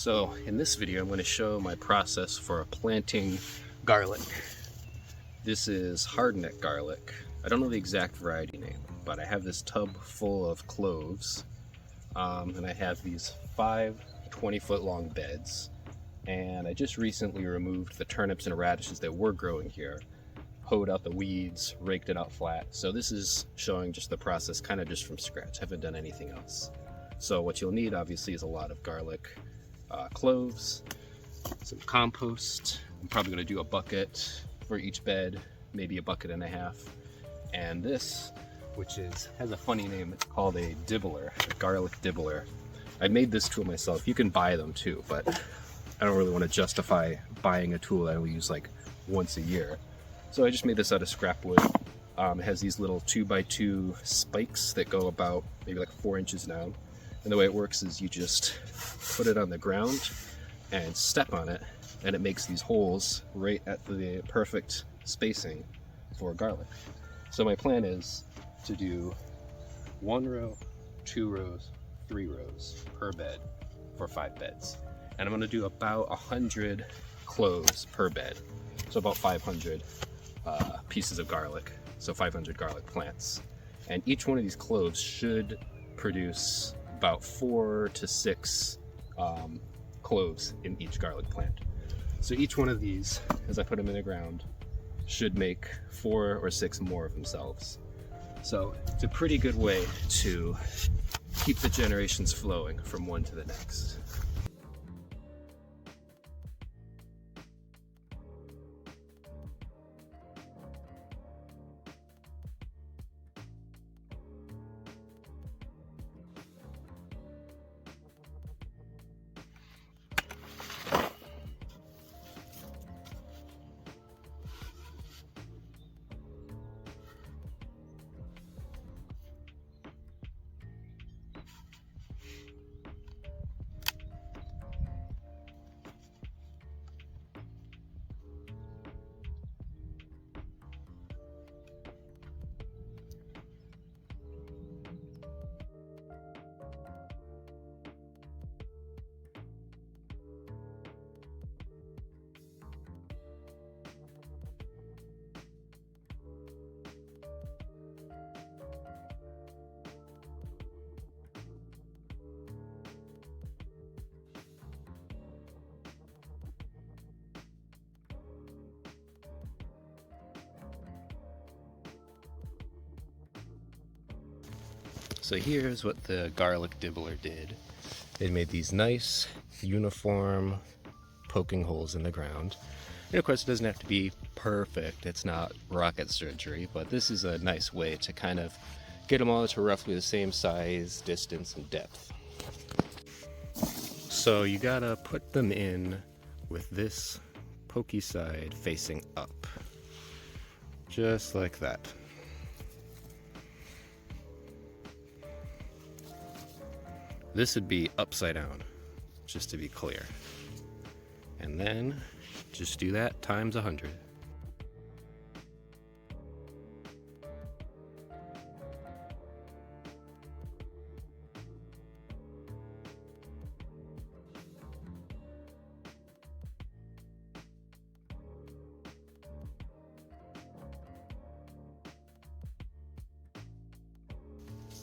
So in this video I'm going to show my process for planting garlic. This is hardneck garlic. I don't know the exact variety name, but I have this tub full of cloves, and I have these 5 20-foot long beds, and I just recently removed the turnips and radishes that were growing here, hoed out the weeds, raked it out flat. So this is showing just the process kind of just from scratch. I haven't done anything else. So what you'll need obviously is a lot of garlic cloves, some compost. I'm probably going to do a bucket for each bed, maybe a bucket and a half. And this, which has a funny name, it's called a dibbler, a garlic dibbler. I made this tool myself. You can buy them too, but I don't really want to justify buying a tool that I will use like once a year. So I just made this out of scrap wood. It has these little 2x2 spikes that go about maybe like 4 inches down. And the way it works is you just put it on the ground and step on it, and it makes these holes right at the perfect spacing for garlic. So my plan is to do 1 row, 2 rows, 3 rows per bed for 5 beds. And I'm going to do about 100 cloves per bed. So about 500 pieces of garlic. So 500 garlic plants. And each one of these cloves should produce about 4 to 6 cloves in each garlic plant. So each one of these, as I put them in the ground, should make 4 or 6 more of themselves. So it's a pretty good way to keep the generations flowing from one to the next. So here's what the garlic dibbler did. It made these nice, uniform poking holes in the ground. And of course it doesn't have to be perfect, it's not rocket surgery, but this is a nice way to kind of get them all to roughly the same size, distance, and depth. So you gotta put them in with this pokey side facing up. Just like that. This would be upside down, just to be clear. And then just do that times 100.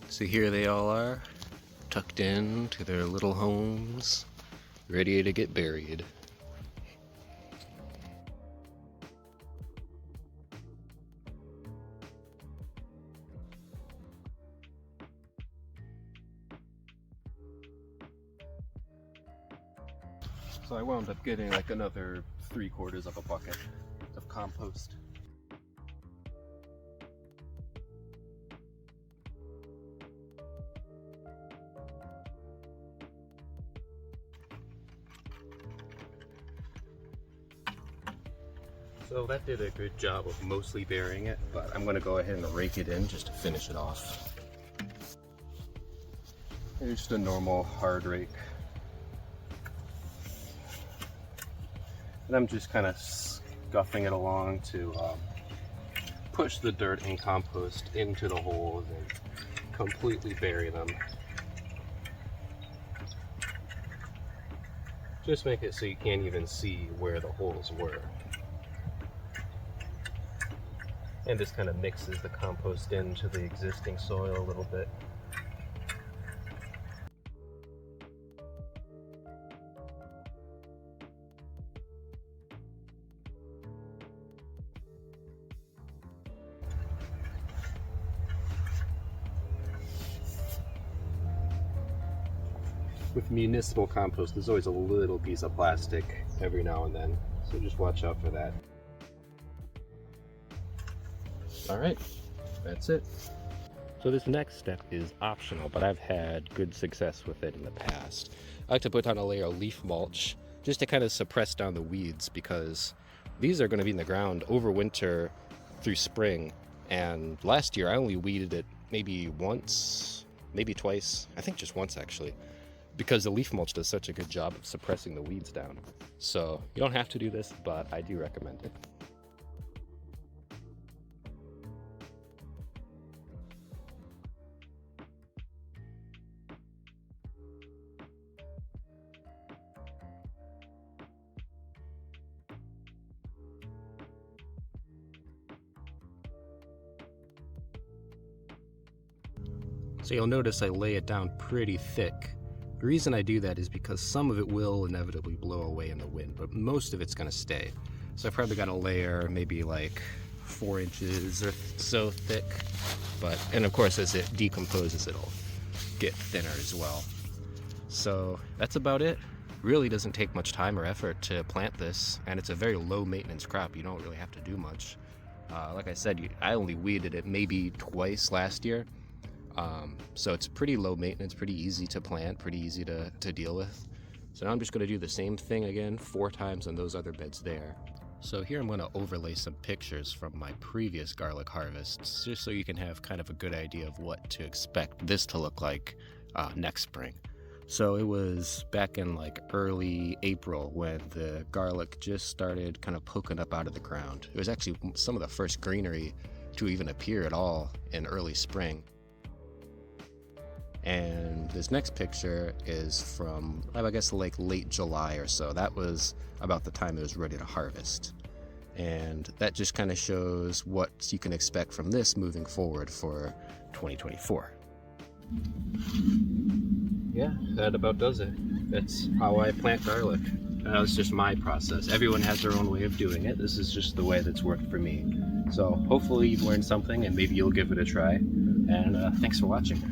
So here they all are, tucked in to their little homes, ready to get buried. So I wound up getting like another 3/4 of a bucket of compost. So that did a good job of mostly burying it, but I'm going to go ahead and rake it in just to finish it off. Here's just a normal hard rake. And I'm just kind of scuffing it along to push the dirt and compost into the holes and completely bury them. Just make it so you can't even see where the holes were. And this kind of mixes the compost into the existing soil a little bit. With municipal compost, there's always a little piece of plastic every now and then, so just watch out for that. All right, that's it. So this next step is optional, but I've had good success with it in the past. I like to put on a layer of leaf mulch just to kind of suppress down the weeds, because these are going to be in the ground over winter through spring. And last year I only weeded it maybe once, maybe twice, I think just once actually, because the leaf mulch does such a good job of suppressing the weeds down. So you don't have to do this, but I do recommend it. So you'll notice I lay it down pretty thick. The reason I do that is because some of it will inevitably blow away in the wind, but most of it's going to stay. So I've probably got a layer maybe like 4 inches or so thick, and of course as it decomposes it'll get thinner as well. So that's about it. Really doesn't take much time or effort to plant this, and it's a very low maintenance crop. You don't really have to do much. Like I said, I only weeded it maybe twice last year. So it's pretty low maintenance, pretty easy to plant, pretty easy to deal with. So now I'm just going to do the same thing again 4 times on those other beds there. So here I'm going to overlay some pictures from my previous garlic harvests, just so you can have kind of a good idea of what to expect this to look like next spring. So it was back in like early April when the garlic just started kind of poking up out of the ground. It was actually some of the first greenery to even appear at all in early spring. And this next picture is from, I guess, like late July or so. That was about the time it was ready to harvest. And that just kind of shows what you can expect from this moving forward for 2024. Yeah, that about does it. That's how I plant garlic. That was just my process. Everyone has their own way of doing it. This is just the way that's worked for me. So hopefully you've learned something and maybe you'll give it a try. And thanks for watching.